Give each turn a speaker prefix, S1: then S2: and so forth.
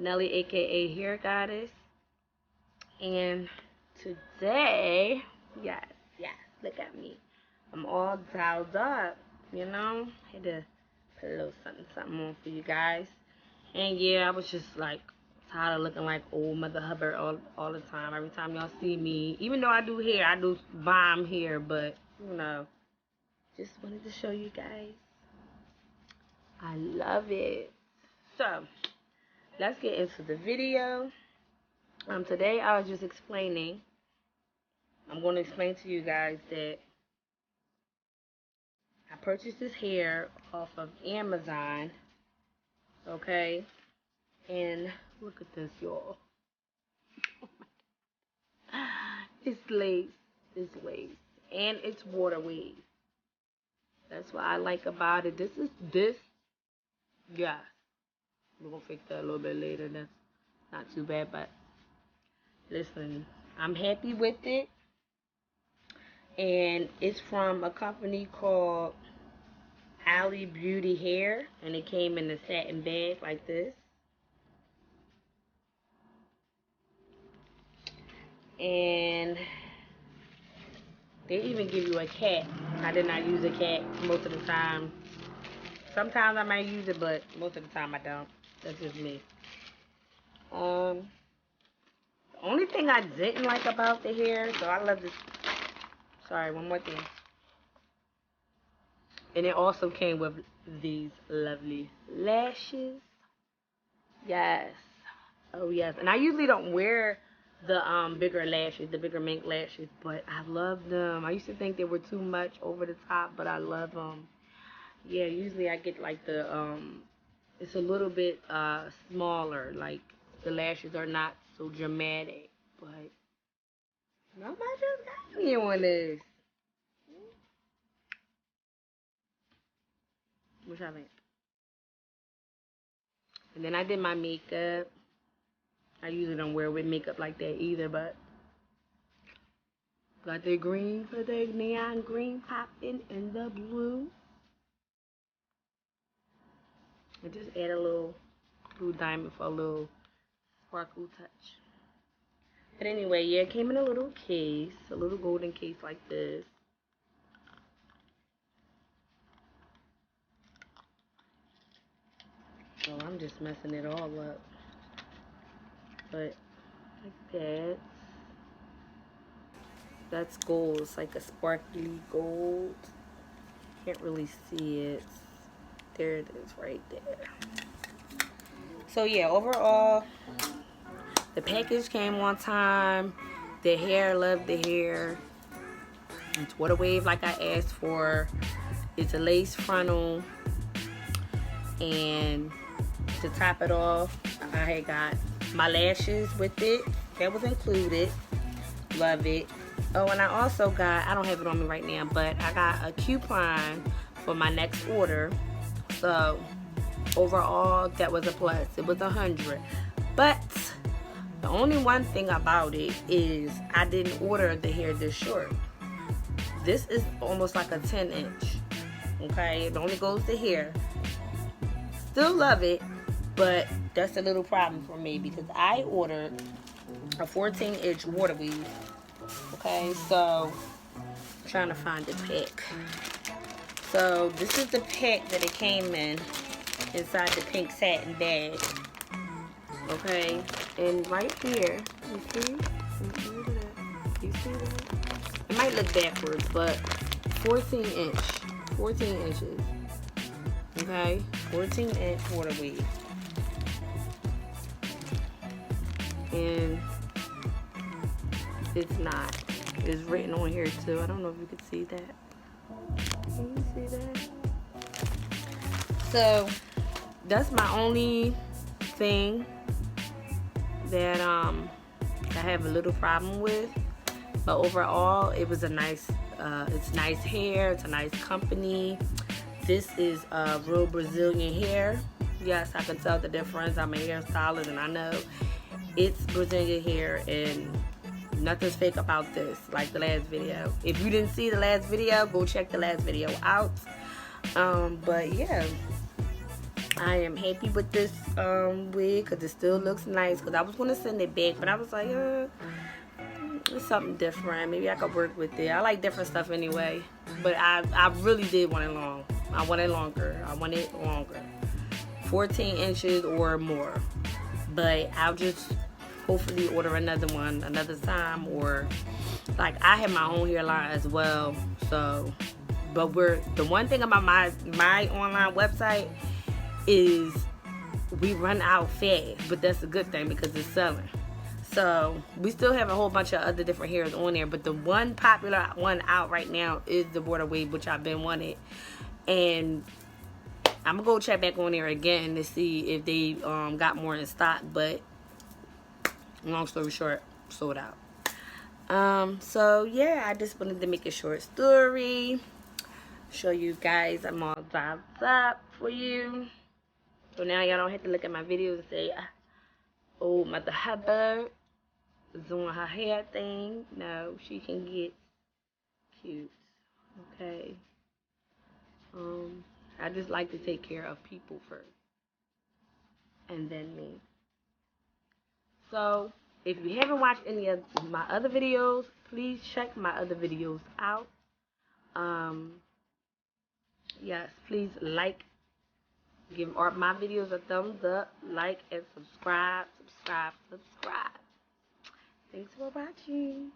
S1: Nelly, aka Hair Goddess. And today, yes, look at me. I'm all dialed up, you know. Had to put a little something on for you guys. And yeah, I was just like tired of looking like old Mother Hubbard all the time. Every time y'all see me, even though I do hair, I do bomb hair, but you know, just wanted to show you guys. I love it. So let's get into the video. Today I was just explaining. I'm going to explain to you guys that I purchased this hair off of Amazon. Okay, and look at this, y'all. It's lace. It's lace. And it's water wave. That's what I like about it. Yeah. We're going to fix that a little bit later. That's not too bad, but listen, I'm happy with it. And it's from a company called Alley Beauty Hair. And it came in a satin bag like this. And they even give you a cap. I did not use a cap most of the time. Sometimes I might use it, but most of the time I don't. That's just me. The only thing I didn't like about the hair, so I love this. Sorry, one more thing. And it also came with these lovely lashes. Yes. Oh yes. And I usually don't wear the bigger lashes, the bigger mink lashes, but I love them. I used to think they were too much over the top, but I love them. Yeah, usually I get like the it's a little bit smaller, like the lashes are not so dramatic, but nobody just got me on this. Which I think. And then I did my makeup. I usually don't wear with makeup like that either, but got the green for the neon green popping in the blue. And just add a little blue diamond for a little sparkle touch. But anyway, yeah, it came in a little case, a little golden case like this. Oh, I'm just messing it all up. But like that. That's gold. It's like a sparkly gold. Can't really see it. There it is right there. So yeah, overall, the package came on time. The hair, love the hair. It's water wave like I asked for. It's a lace frontal. And to top it off, I had got my lashes with it. That was included. Love it. Oh, and I also got, I don't have it on me right now, but I got a coupon for my next order. So overall, that was a plus. It was 100. But the only one thing about it is I didn't order the hair this short. This is almost like a 10-inch. Okay, it only goes to here. Still love it, but that's a little problem for me because I ordered a 14-inch water weave. Okay, so I'm trying to find the pack. So this is the pack that it came in inside the pink satin bag. Okay, and right here, you see? You see that? It might look backwards, but 14 inches. Okay, 14-inch water weave. And it's not. It's written on here too. I don't know if you can see that. Can you see that? So that's my only thing that I have a little problem with. But overall, it was a nice. It's nice hair. It's a nice company. This is real Brazilian hair. Yes, I can tell the difference. I'm a hairstylist and I know it's Brazilian hair and nothing's fake about this, like the last video. If you didn't see the last video, go check the last video out. But yeah, I am happy with this wig because it still looks nice. Because I was going to send it back, but I was like, it's something different. Maybe I could work with it. I like different stuff anyway. But I really did want it long. I want it longer. 14 inches or more. But I'll just hopefully order another one another time. Or like I have my own hairline as well. So, but the one thing about my online website is we run out fast, but that's a good thing because it's selling. So we still have a whole bunch of other different hairs on there, but the one popular one out right now is the water wave, which I've been wanting. And I'm gonna go check back on there again to see if they got more in stock. But long story short, sold out. So yeah, I just wanted to make a short story, show you guys I'm all dolled up for you. So now y'all don't have to look at my videos and say, oh, Mother Hubbard is doing her hair thing. No, she can get cute. Okay. I just like to take care of people first, and then me. So if you haven't watched any of my other videos, please check my other videos out. Yes, please give my videos a thumbs up, like, and subscribe. Thanks for watching.